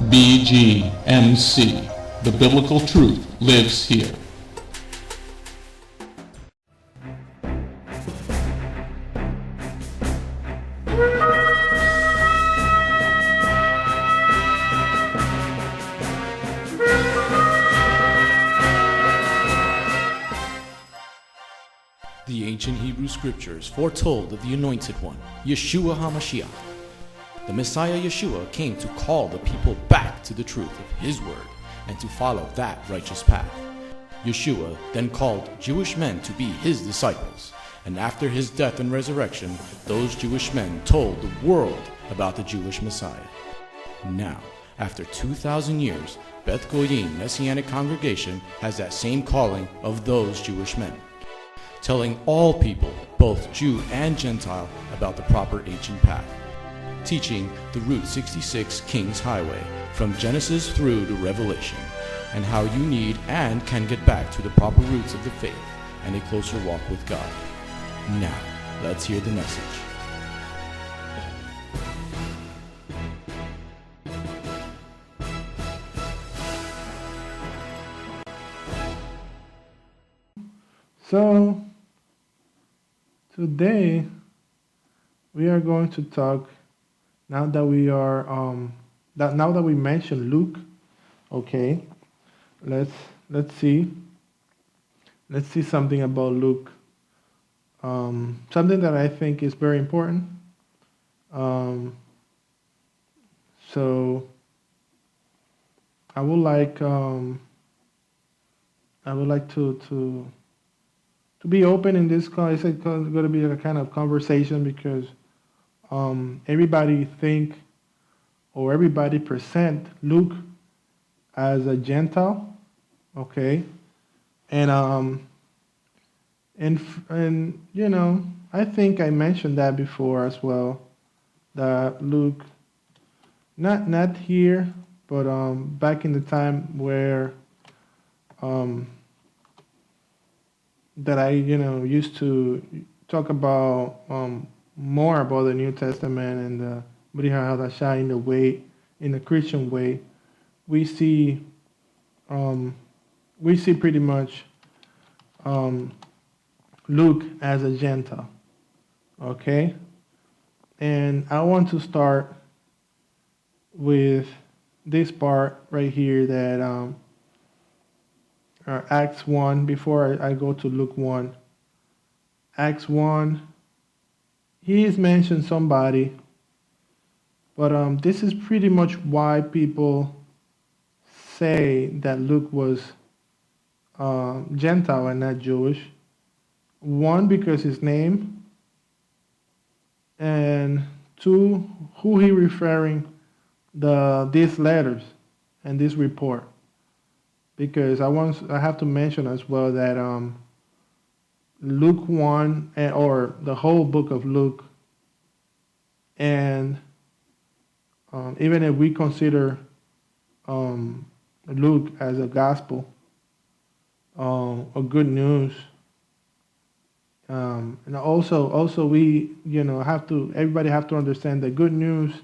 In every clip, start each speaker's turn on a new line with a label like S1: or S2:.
S1: BGMC. The biblical truth lives here.
S2: The ancient Hebrew scriptures foretold of the Anointed One, Yeshua HaMashiach. The Messiah Yeshua came to call the people back to the truth of His word and to follow that righteous path. Yeshua then called Jewish men to be His disciples, and after His death and resurrection, those Jewish men told the world about the Jewish Messiah. Now, after 2,000 years, Beth Goyim Messianic Congregation has that same calling of those Jewish men, telling all people, both Jew and Gentile, about the proper ancient path, teaching the Route 66 King's Highway from Genesis through to Revelation, and how you need and can get back to the proper roots of the faith and a closer walk with God. Now, let's hear the message.
S3: So, today we are going to talk, now that we mentioned Luke. Okay, let's see something about Luke. Something that I think is very important. So I would like to be open in this call. It's going to be a kind of conversation because everybody think or everybody present Luke as a Gentile, okay, and you know, I think I mentioned that before as well, that Luke, not here, but back in the time where that I used to talk about more about the New Testament and the Bri Hadashah in the Christian way. We see pretty much Luke as a Gentile, okay? And I want to start with this part right here that Acts 1, before I go to Luke 1. Acts 1, he is mentioned somebody, but this is pretty much why people say that Luke was Gentile and not Jewish. One, because his name, and two, who he referring these letters and this report. Because I have to mention as well that Luke 1, or the whole book of Luke, and even if we consider Luke as a gospel, or good news, and also we everybody have to understand that good news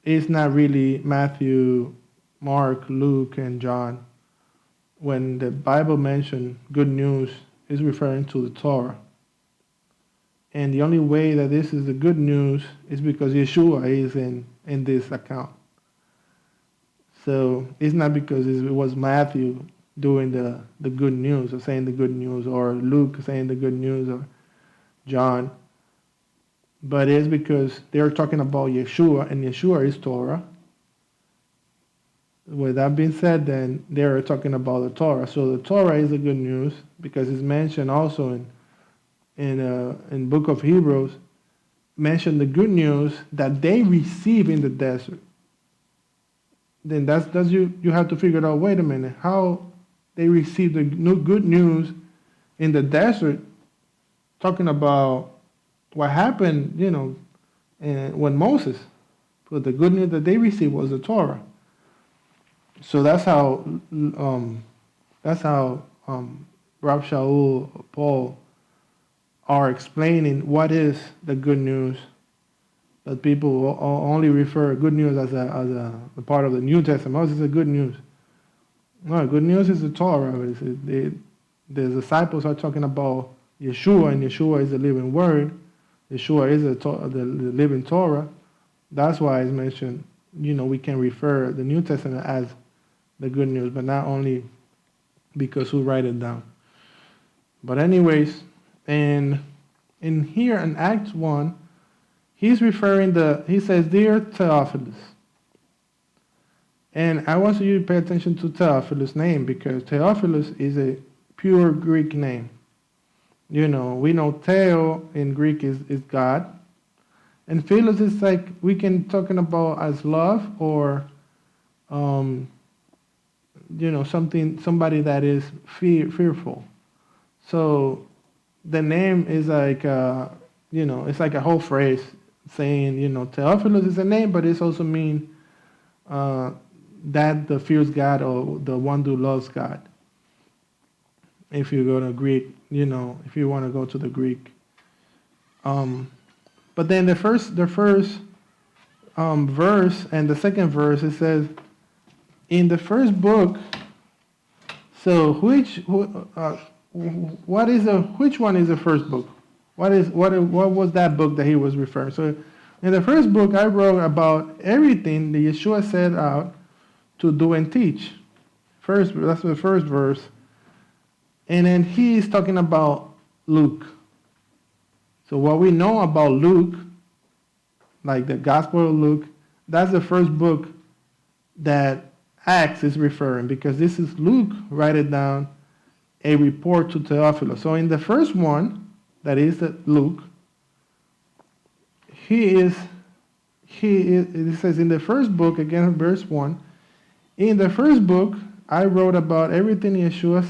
S3: is not really Matthew, Mark, Luke, and John. When the Bible mentions good news, is referring to the Torah. And the only way that this is the good news is because Yeshua is in this account. So it's not because it was Matthew doing the good news, or saying the good news, or Luke saying the good news, or John. But it's because they're talking about Yeshua, and Yeshua is Torah. With that being said, then they're talking about the Torah. So the Torah is the good news because it's mentioned also in Book of Hebrews, mention the good news that they receive in the desert. Then that's you have to figure out, wait a minute, how they receive the good news in the desert, talking about what happened, when Moses, but the good news that they received was the Torah. So that's how Rav Shaul, Paul are explaining what is the good news but people only refer good news as a part of the New Testament. Oh, this is a good news. No, good news is the Torah. The disciples are talking about Yeshua, and Yeshua is the living word. Yeshua is the living Torah. That's why it's mentioned, we can refer the New Testament as the good news, but not only because who write it down. But anyways, and in here in Acts 1, he says, Dear Theophilus. And I want you to pay attention to Theophilus' name, because Theophilus is a pure Greek name. We know Theo in Greek is God. And Philos is like, we can talking about as love or, somebody that is fearful. So the name is like, it's like a whole phrase saying, Theophilus is a name, but it's also mean that the fears God or the one who loves God. If you go to Greek, if you want to go to the Greek. But then the first verse and the second verse, it says, in the first book, so which one is the first book? What was that book that he was referring? So in the first book, I wrote about everything that Yeshua set out to do and teach. That's the first verse. And then he's talking about Luke. So what we know about Luke, like the Gospel of Luke, that's the first book that Acts is referring, because this is Luke write it down, a report to Theophilus. So in the first one, that is Luke, it says in the first book, again verse 1, in the first book I wrote about everything Yeshua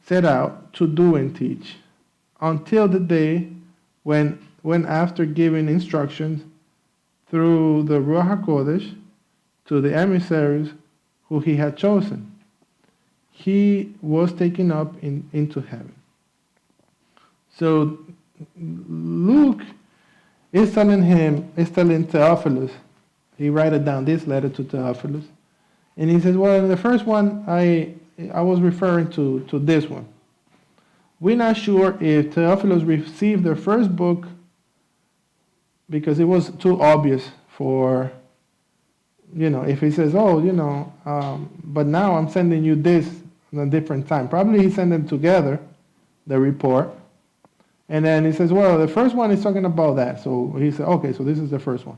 S3: set out to do and teach, until the day when after giving instructions through the Ruach HaKodesh to the emissaries who he had chosen, he was taken up into heaven. So Luke is telling Theophilus, he write it down, this letter to Theophilus, and he says, well, in the first one, I was referring to this one. We're not sure if Theophilus received the first book because it was too obvious for, if he says, but now I'm sending you this in a different time. Probably he sent them together, the report. And then he says, well, the first one is talking about that. So he said, okay, so this is the first one.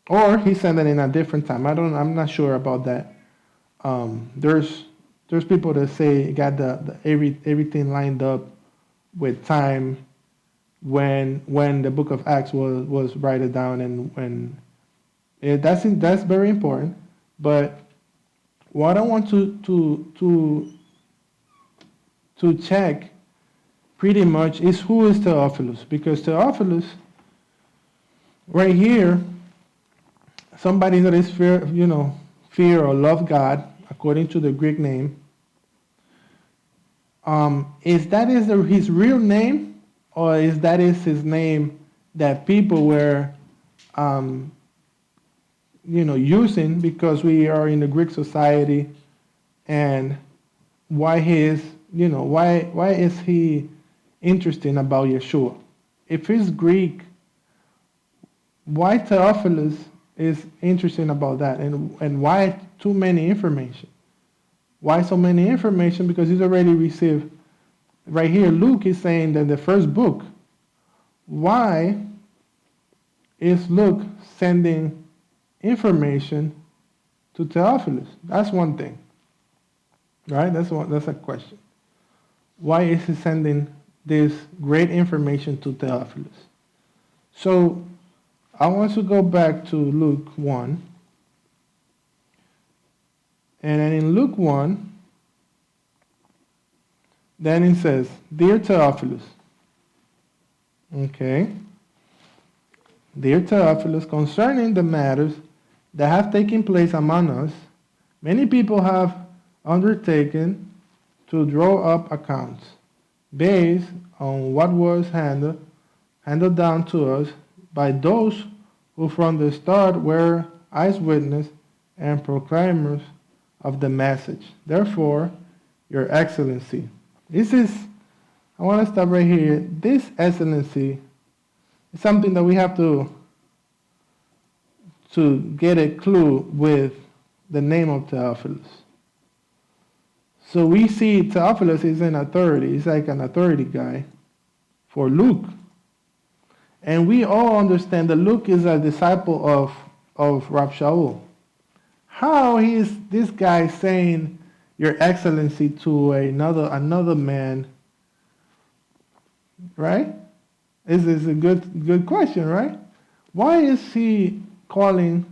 S3: Or he sent it in a different time. I'm not sure about that. There's people that say it got everything lined up with time when the book of Acts was written down, and that's very important. But what I want to check pretty much is who is Theophilus, because Theophilus right here, somebody that is fear or love God according to the Greek name. Is his real name, or is his name that people were, using because we are in the Greek society, and why is he interesting about Yeshua? If he's Greek, why Theophilus is interesting about that, and why too many information? Why so many information? Because he's already received. Right here, Luke is saying that the first book. Why is Luke sending information to Theophilus? That's one thing, right? That's a question. Why is he sending this great information to Theophilus? So I want to go back to Luke 1. And then in Luke 1, then it says, Dear Theophilus, okay, Dear Theophilus, concerning the matters that have taken place among us, many people have undertaken to draw up accounts based on what was handed down to us by those who from the start were eyewitnesses and proclaimers of the message. Therefore, Your Excellency. I want to stop right here. This excellency is something that we have to get a clue with the name of Theophilus. So we see Theophilus is an authority. He's like an authority guy for Luke. And we all understand that Luke is a disciple of Rab Shaul. How is this guy saying Your Excellency to another man? Right? This is a good question, right? Why is he calling?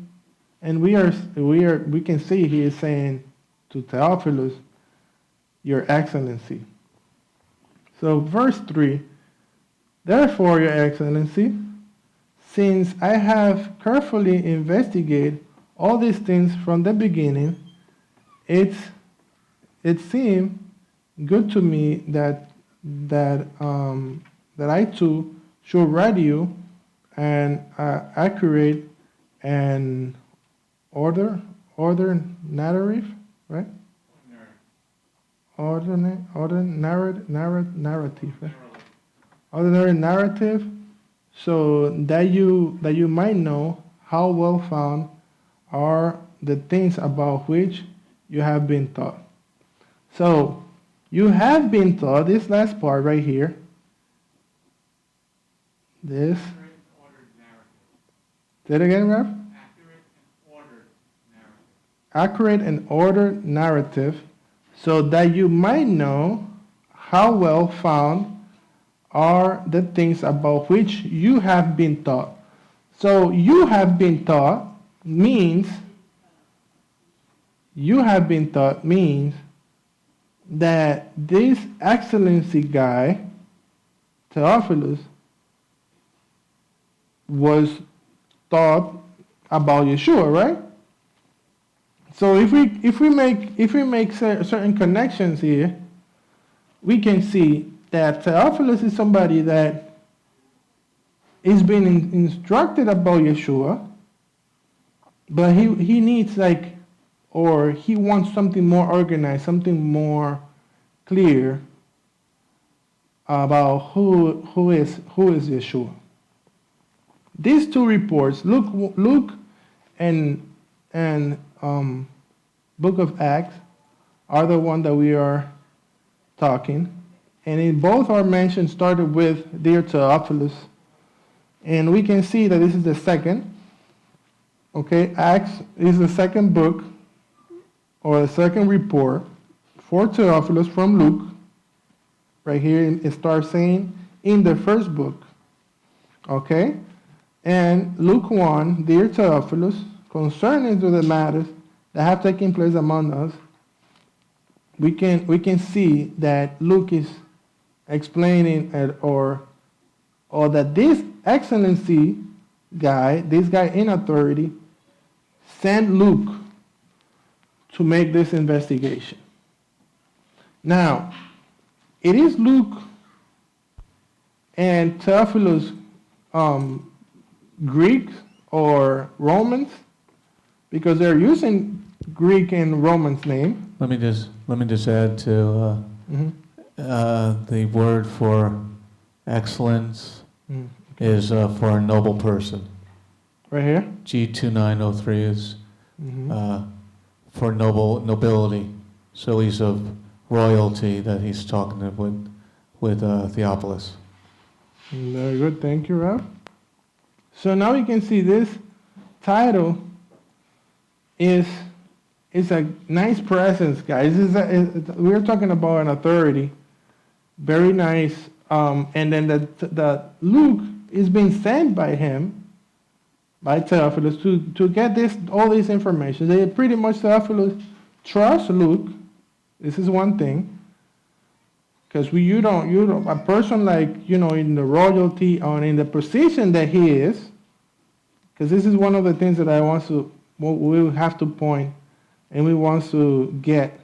S3: And we can see he is saying to Theophilus, Your Excellency. So verse 3, therefore, Your Excellency, since I have carefully investigated all these things from the beginning, it seemed good to me that I too should write you an accurate and order narrative, right? Narrative. Right? Ordinary narrative, so that you might know how well found are the things about which you have been taught. So you have been taught, this last part right here, this. Say it again, Rev? Accurate and ordered narrative, so that you might know how well found are the things about which you have been taught. So you have been taught means that this excellency guy, Theophilus, was taught about Yeshua, right? So if we make certain connections here, we can see that Theophilus is somebody that is being instructed about Yeshua, but he needs or he wants something more organized, something more clear about who is Yeshua. These two reports, Luke and Book of Acts, are the one that we are talking. And in both our mentions started with Dear Theophilus. And we can see that this is the second. Okay, Acts is the second book, or the second report for Theophilus from Luke. Right here it starts saying, in the first book. Okay? And Luke 1, Dear Theophilus, concerning to the matters that have taken place among us, we can see that Luke is explaining or that this excellency guy, this guy in authority, sent Luke to make this investigation. Now, it is Luke and Theophilus Greeks or Romans, because they're using Greek and Romans name.
S4: Let me just add to the word for excellence is for a noble person.
S3: Right here.
S4: G2903 is for nobility. So he's of royalty that he's talking with Theophilus.
S3: Very good, thank you, Ralph. So now you can see this title is a nice presence, guys. We're talking about an authority, very nice. And then the Luke is being sent by him, by Theophilus, to get all this information. They pretty much, Theophilus trusts Luke. This is one thing, because you don't a person like in the royalty or in the position that he is, because this is one of the things that we have to point, and we want to get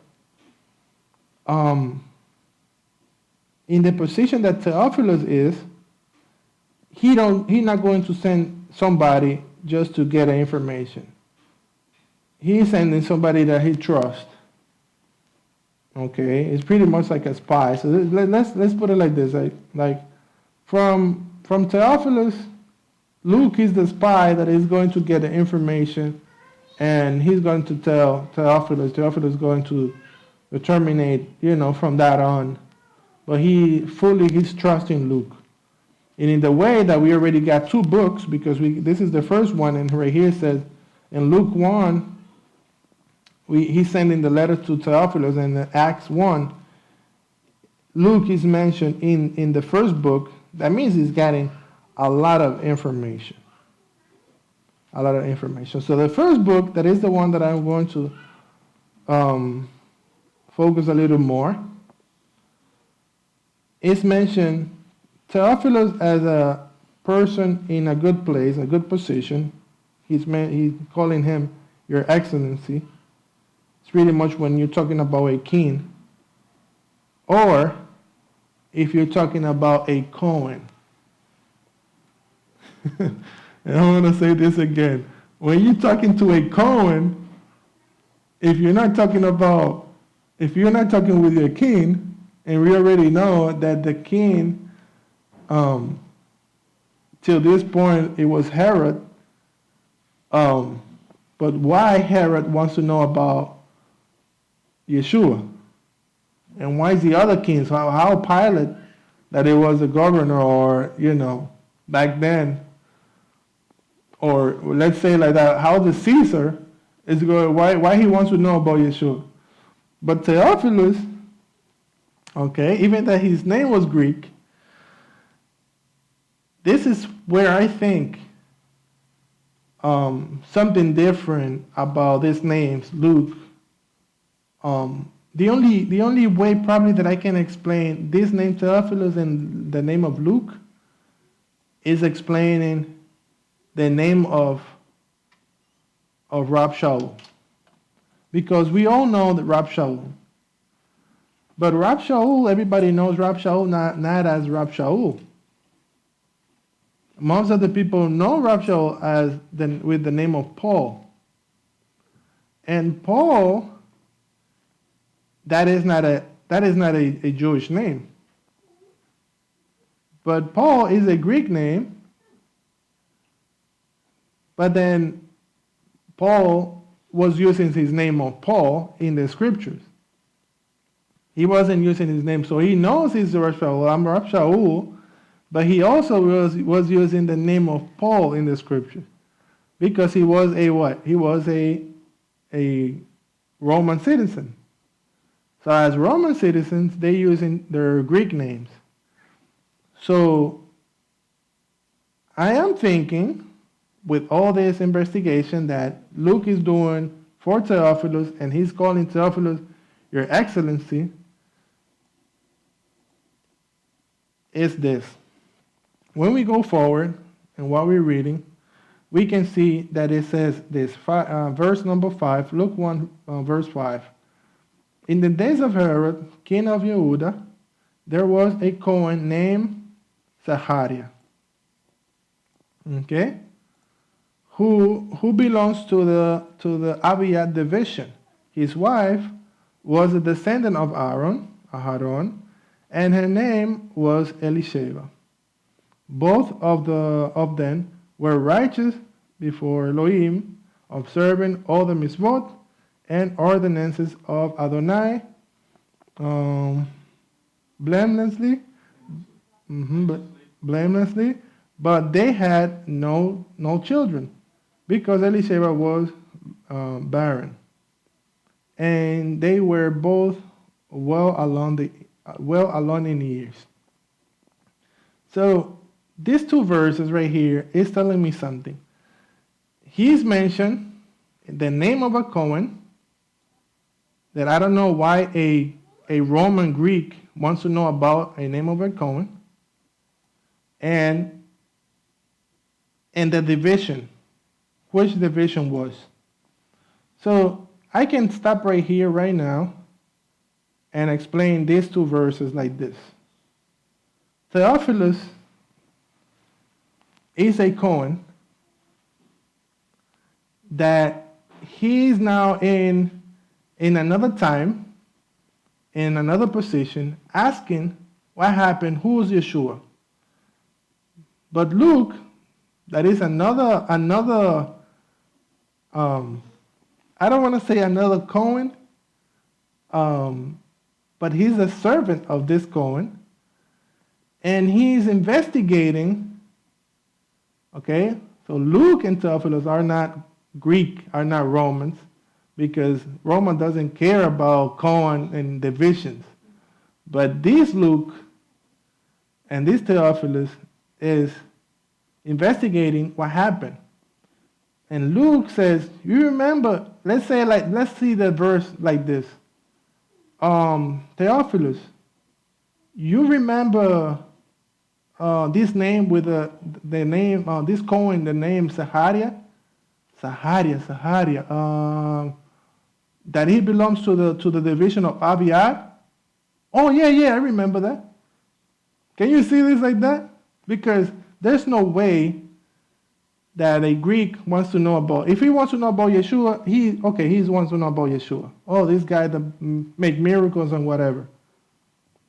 S3: in the position that Theophilus is. he's not going to send somebody just to get information. He's sending somebody that he trusts. Okay, it's pretty much like a spy. So let's put it like this: like from Theophilus, Luke is the spy that is going to get the information, and he's going to tell Theophilus. Theophilus is going to terminate, from that on. But he's trusting Luke. And in the way that we already got two books, because this is the first one, and right here it says in Luke 1, he's sending the letter to Theophilus, and in Acts 1, Luke is mentioned in the first book. That means he's getting a lot of information. A lot of information. So the first book, that is the one that I'm going to focus a little more, is mentioned Theophilus as a person in a good place, a good position. He's calling him Your Excellency. It's pretty much when you're talking about a king, or if you're talking about a Cohen. And I'm going to say this again. When you're talking to a Cohen, if you're not talking with your king, and we already know that the king, till this point, it was Herod. But why Herod wants to know about Yeshua? And why is the other kings? How Pilate, that it was a governor, or, back then, or let's say like that, how the Caesar is going, why he wants to know about Yeshua. But Theophilus, okay, even that his name was Greek, this is where I think something different about these names, Luke. The only way probably that I can explain this name Theophilus and the name of Luke is explaining the name of Rab Shaul. Because we all know that Rab Shaul. But Rab Shaul, everybody knows Rab Shaul not as Rab Shaul. Most of the people know Rab Shaul with the name of Paul. And Paul, that is not a Jewish name. But Paul is a Greek name. But then Paul was using his name of Paul in the scriptures. He wasn't using his name, so he knows he's Rab Shaul. I'm Rab Shaul, but he also was using the name of Paul in the scripture, because he was a what? He was a Roman citizen. So as Roman citizens, they using their Greek names. So I am thinking, with all this investigation that Luke is doing for Theophilus, and he's calling Theophilus Your Excellency, is this. When we go forward and what we're reading, we can see that it says this, verse number 5, Luke 1, verse 5. In the days of Herod, king of Yehuda, there was a Cohen named Zachariah. Okay? Who belongs to the Abiyad division. His wife was a descendant of Aharon, and her name was Elisheva. Both of them were righteous before Elohim, observing all the mitzvot and ordinances of Adonai blamelessly, but they had no children, because Elisheva was barren, and they were both well along in years. So these two verses right here is telling me something. He's mentioned the name of a Cohen, that I don't know why a Roman Greek wants to know about a name of a Cohen, and the division, which division was. So I can stop right here right now and explain these two verses like this. Theophilus is a Cohen, that he's now in another time, in another position, asking what happened, who is Yeshua? But Luke, that is another I don't want to say another Cohen, but he's a servant of this Cohen, and he's investigating, okay? So Luke and Theophilus are not Greek, are not Romans, because Roman doesn't care about Cohen and divisions. But this Luke and this Theophilus is investigating what happened. And Luke says, you remember, let's see the verse like this. Theophilus, you remember this name with the name, this Cohen, the name Saharia, that he belongs to the division of Abiad? Oh, yeah, I remember that. Can you see this like that? Because there's no way that a Greek wants to know about. If he wants to know about Yeshua, he wants to know about Yeshua. Oh, this guy that make miracles and whatever.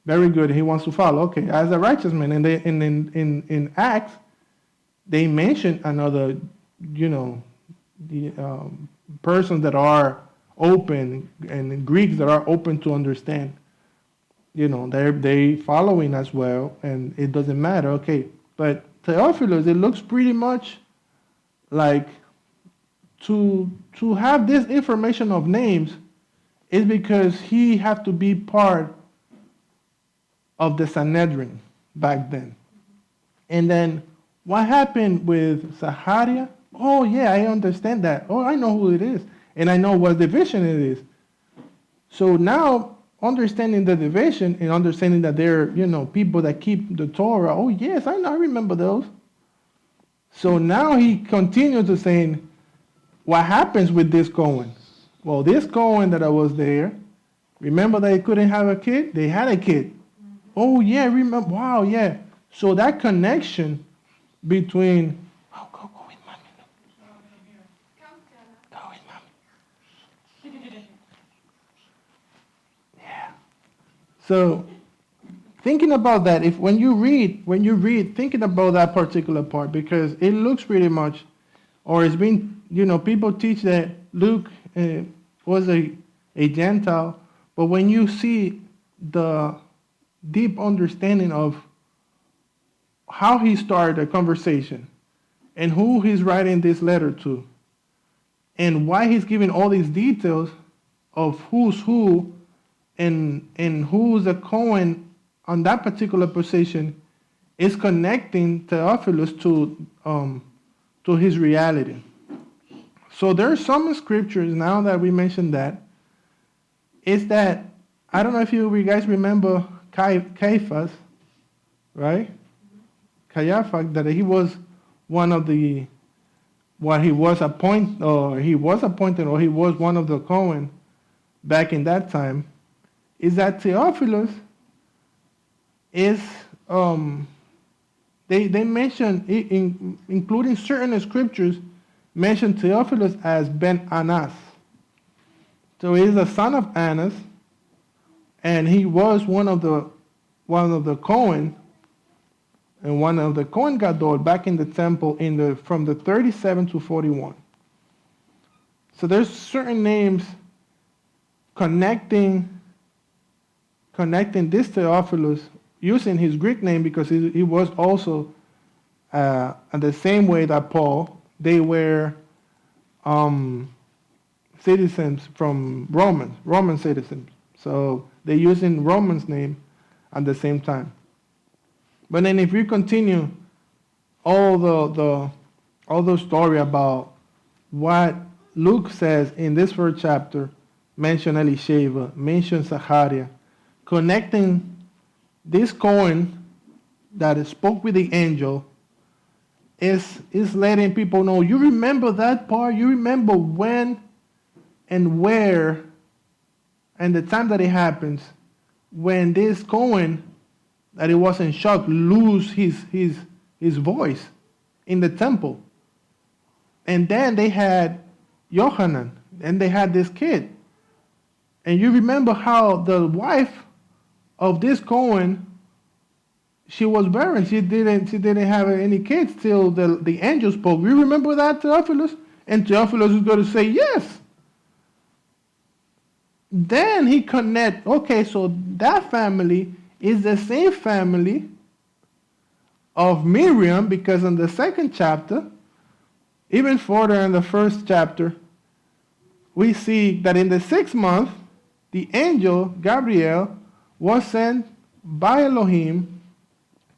S3: Very good. He wants to follow. Okay, as a righteous man. And they, in Acts, they mention another, persons that are open, and Greeks that are open to understand. They following as well, and it doesn't matter. Okay, but Theophilus, it looks pretty much like to have this information of names is because he had to be part of the Sanhedrin back then. And then what happened with Zaharia? Oh yeah, I understand that. Oh, I know who it is, and I know what division it is. So now, understanding the division and understanding that they're people that keep the Torah. Oh yes, I remember those. So now he continues to saying, what happens with this Cohen? Well, this Cohen that I was there, remember they couldn't have a kid? They had a kid. Mm-hmm. Oh, yeah, remember. Wow, yeah. So that connection between, go with mommy. Go with mommy. Yeah. So thinking about that, when you read, thinking about that particular part, because it looks pretty much, or it's been, people teach that Luke was a Gentile, but when you see the deep understanding of how he started a conversation and who he's writing this letter to, and why he's giving all these details of who's who and who's a Cohen on that particular position, is connecting Theophilus to his reality. So there are some scriptures, now that we mentioned that, is that, I don't know if you guys remember Caiaphas, right? Caiaphas, that he was one of the, he was appointed, or he was one of the Cohen back in that time, is that Theophilus is, they mention, including certain scriptures, mention Theophilus as Ben Anas. So he's the son of Annas, and he was one of the Cohen, and one of the Cohen Gadol back in the temple from the 37 to 41. So there's certain names connecting this Theophilus using his Greek name, because he was also in the same way that Paul, they were citizens from Roman citizens. So they're using Roman's name at the same time. But then if we continue all the story about what Luke says in this first chapter, mention Elisheva, mention Zacharia, connecting this Cohen that spoke with the angel is letting people know, you remember that part? You remember when and where and the time that it happens when this Cohen, that he was in shock, lose his voice. in the temple. And then they had Yohanan, and they had this kid. And you remember how the wife of this Cohen, she was barren. She didn't have any kids till the angel spoke. You remember that, Theophilus? And Theophilus is going to say yes. Then he connect, okay, so that family is the same family of Miriam, because in the second chapter, even further in the first chapter, we see that in the 6th month, the angel Gabriel was sent by Elohim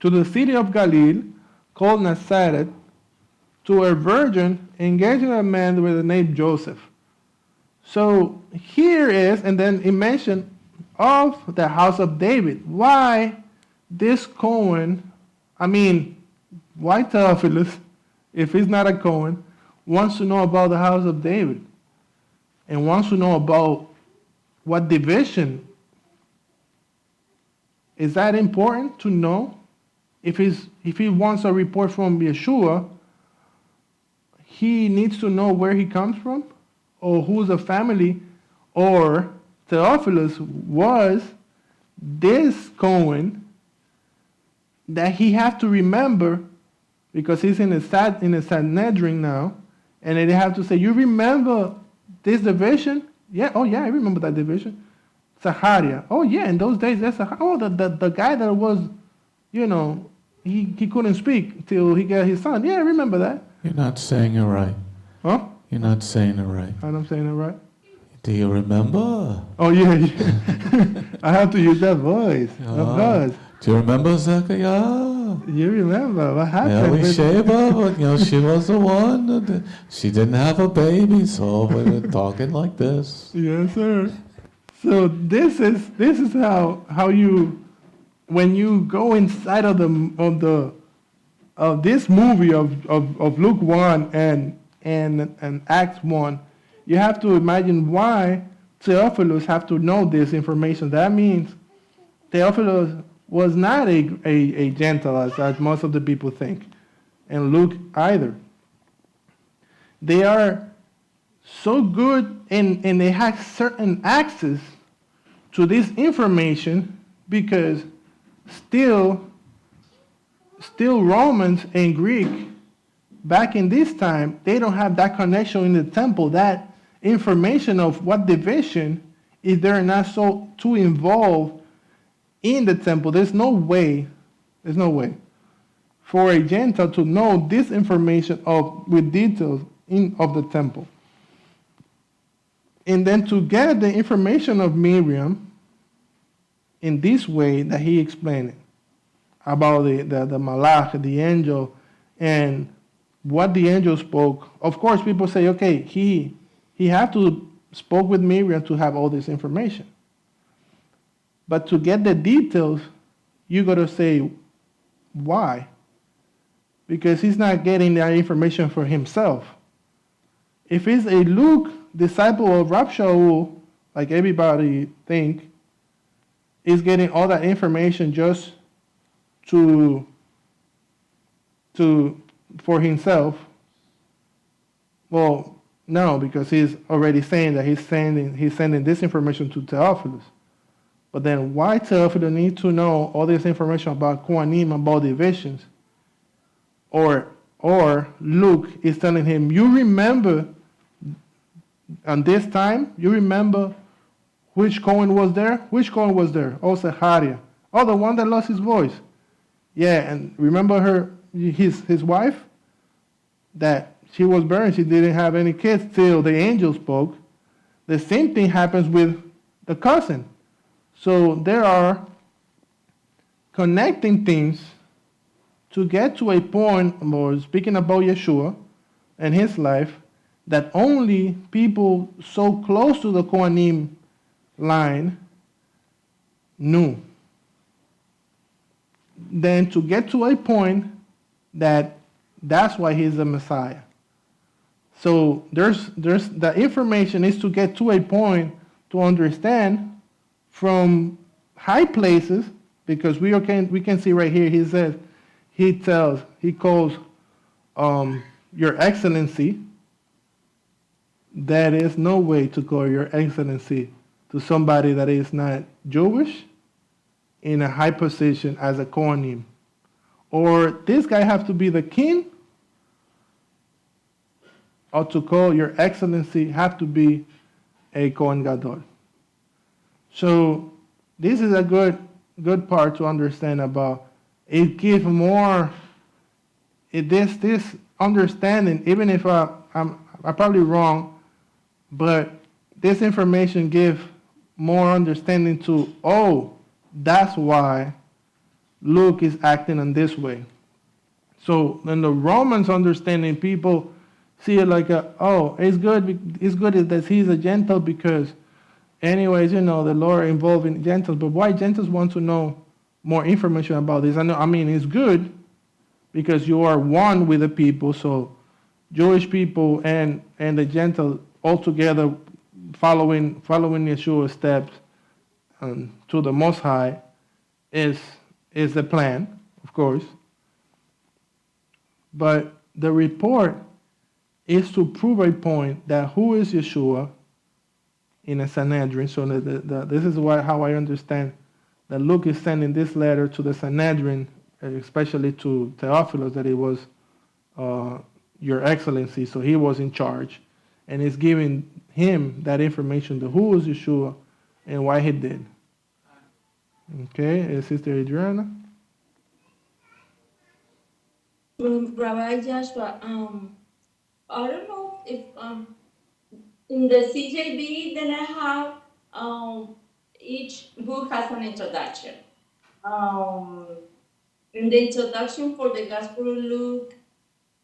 S3: to the city of Galilee called Nazareth to a virgin engaged in a man with the name Joseph. So here is, and then it mentioned of the house of David. Why this Cohen, why Theophilus, if he's not a Cohen, wants to know about the house of David and wants to know about what division? Is that important to know? If he wants a report from Yeshua, he needs to know where he comes from, or who's the family, or Theophilus was this Cohen that he has to remember, because he's in a Sanhedrin now, and they have to say, you remember this division? Yeah, oh yeah, I remember that division. Zachariah. Oh yeah, in those days, that's the guy that was, he couldn't speak till he got his son. Yeah, I remember that.
S4: You're not saying it right.
S3: Huh?
S4: You're not saying it right.
S3: I'm saying it right.
S4: Do you remember?
S3: Oh yeah. I have to use that voice. Of course.
S4: Do you remember Zechariah?
S3: You remember what happened?
S4: Elisheba, she was the one. She didn't have a baby, so we were talking like this.
S3: Yes, sir. So this is how you, when you go inside of this movie of Luke 1 and Acts 1, you have to imagine why Theophilus have to know this information. That means Theophilus was not a Gentile, as most of the people think, and Luke either. They are so good, and they have certain access to this information, because still Romans and Greek, back in this time, they don't have that connection in the temple, that information of what division, if they're not so too involved in the temple. There's no way for a Gentile to know this information with details of the temple. And then to get the information of Miriam in this way that he explained it, about the malach, the angel, and what the angel spoke. Of course, people say, okay, he had to spoke with Miriam to have all this information. But to get the details, you got to say, why? Because he's not getting that information for himself. If he's a Luke, disciple of Rab Shaul, like everybody think, is getting all that information just for himself, well, no, because he's already saying that he's sending this information to Theophilus. But then why Theophilus need to know all this information about Kohanim, about divisions? Or Luke is telling him, you remember on this time, you remember which Cohen was there? Which Cohen was there? Oh, Zechariah. Oh, the one that lost his voice. Yeah, and remember his wife? That she was barren, she didn't have any kids till the angel spoke. The same thing happens with the cousin. So there are connecting things to get to a point, or speaking about Yeshua and his life, that only people so close to the Kohanim line knew. Then to get to a point that's why he's the Messiah. So there's the information is to get to a point to understand from high places, because we can see right here, he calls Your Excellency, there is no way to call Your Excellency to somebody that is not Jewish in a high position as a Kohanim. Or this guy have to be the king, or to call Your Excellency have to be a Kohen Gadol. So this is a good part to understand about. It gives more. This understanding, even if I'm probably wrong, but this information gives more understanding to, oh, that's why Luke is acting in this way. So in the Romans understanding, people see it like it's good that he's a Gentile because anyways, the Lord involved in Gentiles. But why Gentiles want to know more information about this? I mean, it's good because you are one with the people. So Jewish people and the Gentiles all together following Yeshua's steps to the Most High is the plan, of course. But the report is to prove a point that who is Yeshua in a Sanhedrin. So this is how I understand that Luke is sending this letter to the Sanhedrin, especially to Theophilus, that it was Your Excellency. So he was in charge, and he's giving him that information, the who is Yeshua and why he did. Okay, Sister Adriana.
S5: Rabbi Joshua, I don't know if in the CJB that I have, each book has an introduction. In the introduction for the Gospel of Luke,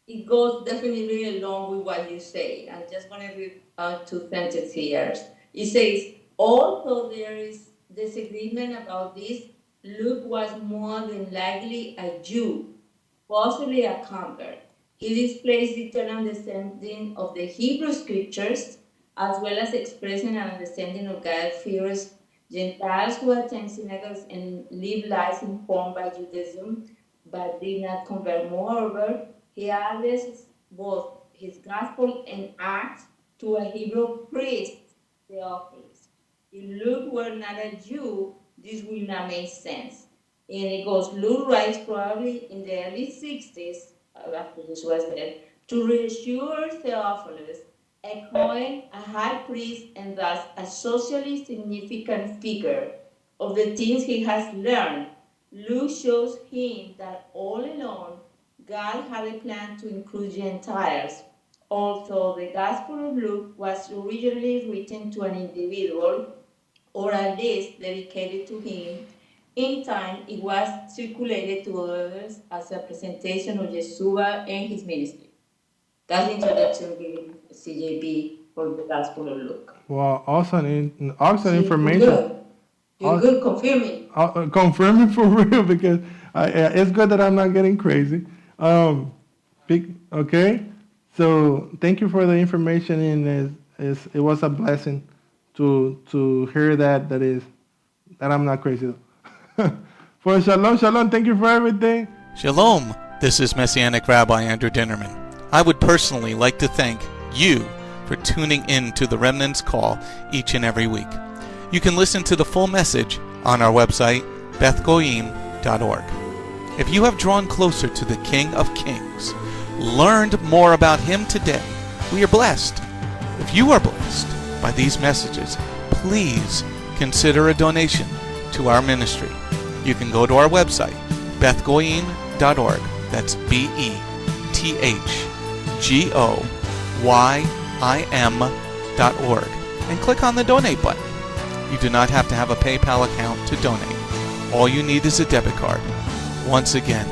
S5: it goes definitely along with what you say. I'm just going to read 2 sentences here. It says, although there is disagreement about this, Luke was more than likely a Jew, possibly a convert. He displays detailed understanding of the Hebrew scriptures, as well as expressing an understanding of God-fearers Gentiles who attend synagogues and live lives informed by Judaism, but did not convert. Moreover, he addresses both his gospel and Acts to a Hebrew priest, Theophilus. If Luke were not a Jew, this would not make sense. And it goes, Luke writes probably in the early 60s, after this was dead, to reassure Theophilus, a Cohen, a high priest, and thus a socially significant figure of the things he has learned. Luke shows him that all along, God had a plan to include Gentiles. Although the Gospel of Luke was originally written to an individual, or at least dedicated to him, in time it was circulated to others as a presentation of Yeshua and his ministry. That's the introduction given CJB for the Gospel of Luke.
S3: Well, awesome information.
S5: You're good confirming.
S3: Confirming for real, because it's good that I'm not getting crazy. Okay, so thank you for the information, and it was a blessing to hear that I'm not crazy though. For shalom, thank you for everything.
S4: Shalom, this is Messianic Rabbi Andrew Dinnerman. I would personally like to thank you for tuning in to the Remnant's Call each and every week. You can listen to the full message on our website, bethgoyim.org. If you have drawn closer to the King of Kings, learned more about Him today, we are blessed. If you are blessed by these messages, please consider a donation to our ministry. You can go to our website, bethgoyim.org. That's BETHGOYIM.org, and click on the donate button. You do not have to have a PayPal account to donate. All you need is a debit card. Once again,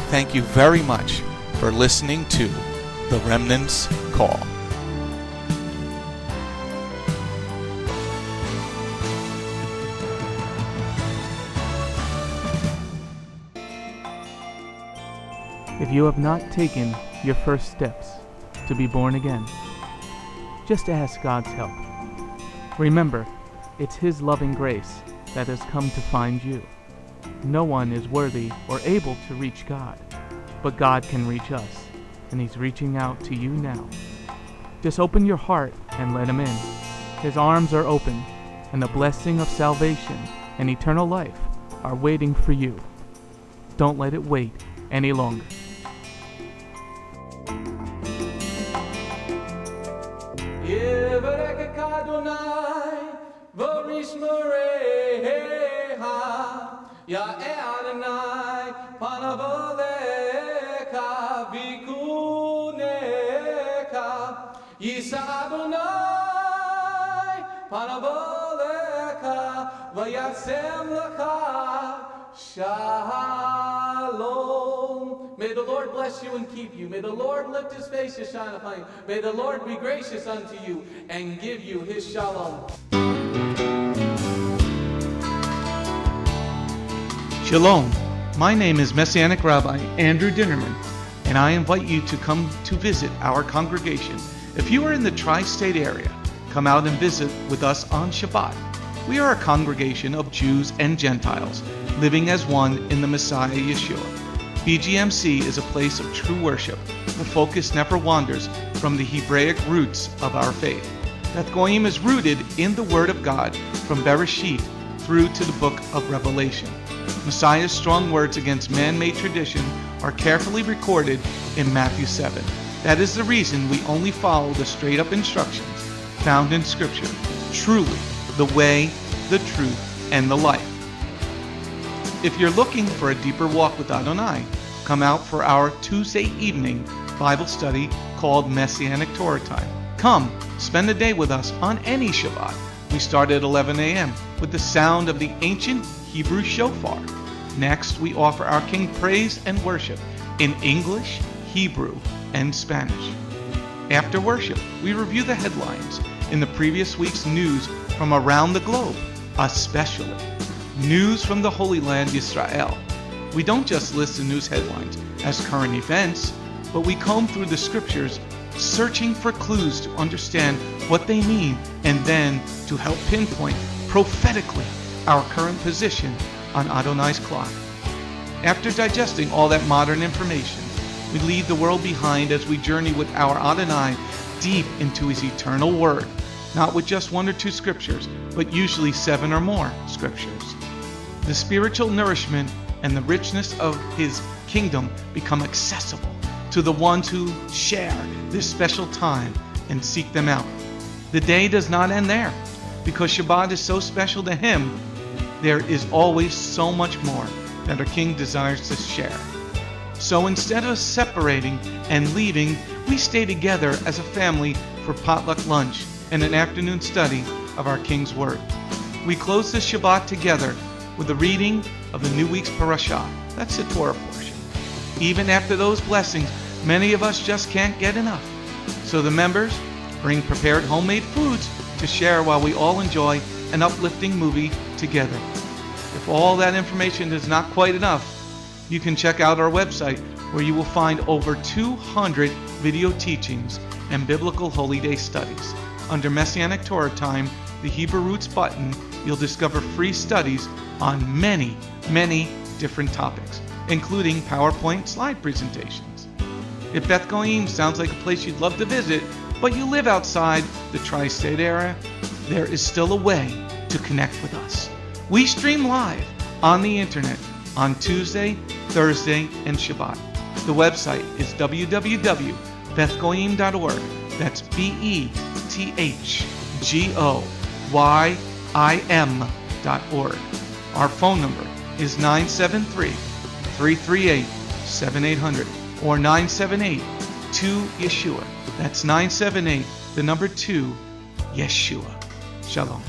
S4: thank you very much for listening to The Remnant's Call.
S6: If you have not taken your first steps to be born again, just ask God's help. Remember, it's His loving grace that has come to find you. No one is worthy or able to reach God, but God can reach us. and He's reaching out to you now. Just open your heart and let Him in. His arms are open, and the blessing of salvation and eternal life are waiting for you. Don't let it wait any longer.
S4: Shalom. May the Lord bless you and keep you. May the Lord lift His face to shine upon you. May the Lord be gracious unto you and give you His shalom. Shalom. My name is Messianic Rabbi Andrew Dinnerman, and I invite you to come to visit our congregation. If you are in the tri-state area, come out and visit with us on Shabbat. We are a congregation of Jews and Gentiles, living as one in the Messiah Yeshua. Bgmc is a place of true worship. The focus never wanders from the Hebraic roots of our faith. Beth Goyim is rooted in the Word of God from Bereshit through to the book of Revelation. Messiah's strong words against man-made tradition are carefully recorded in Matthew 7. That is the reason we only follow the straight-up instructions found in Scripture. Truly, the way, the truth, and the life. If you're looking for a deeper walk with Adonai, come out for our Tuesday evening Bible study called Messianic Torah Time. Come, spend a day with us on any Shabbat. We start at 11 a.m. with the sound of the ancient Hebrew shofar. Next, we offer our King praise and worship in English, Hebrew, and Spanish. After worship, we review the headlines in the previous week's news from around the globe, especially news from the Holy Land, Israel. We don't just list the news headlines as current events, but we comb through the scriptures, searching for clues to understand what they mean, and then to help pinpoint prophetically our current position on Adonai's clock. After digesting all that modern information, we leave the world behind as we journey with our Adonai deep into His eternal Word, not with just 1 or 2 scriptures, but usually 7 or more scriptures. The spiritual nourishment and the richness of His kingdom become accessible to the ones who share this special time and seek them out. The day does not end there. Because Shabbat is so special to Him, there is always so much more that our King desires to share. So instead of separating and leaving, we stay together as a family for potluck lunch and an afternoon study of our King's Word. We close the Shabbat together with the reading of the new week's parashah. That's the Torah portion. Even after those blessings, many of us just can't get enough. So the members bring prepared homemade foods to share while we all enjoy an uplifting movie together. If all that information is not quite enough, you can check out our website where you will find over 200 video teachings and biblical holy day studies. Under Messianic Torah Time, the Hebrew Roots button, you'll discover free studies on many, many different topics, including PowerPoint slide presentations. If Beth Goyim sounds like a place you'd love to visit, but you live outside the tri-state area, there is still a way to connect with us. We stream live on the internet on Tuesday, Thursday, and Shabbat. The website is www.bethgoyim.org. That's BETHGOYIM.org. Our phone number is 973-338-7800 or 978-2-YESHUA. That's 978, the number 2, Yeshua. Shalom.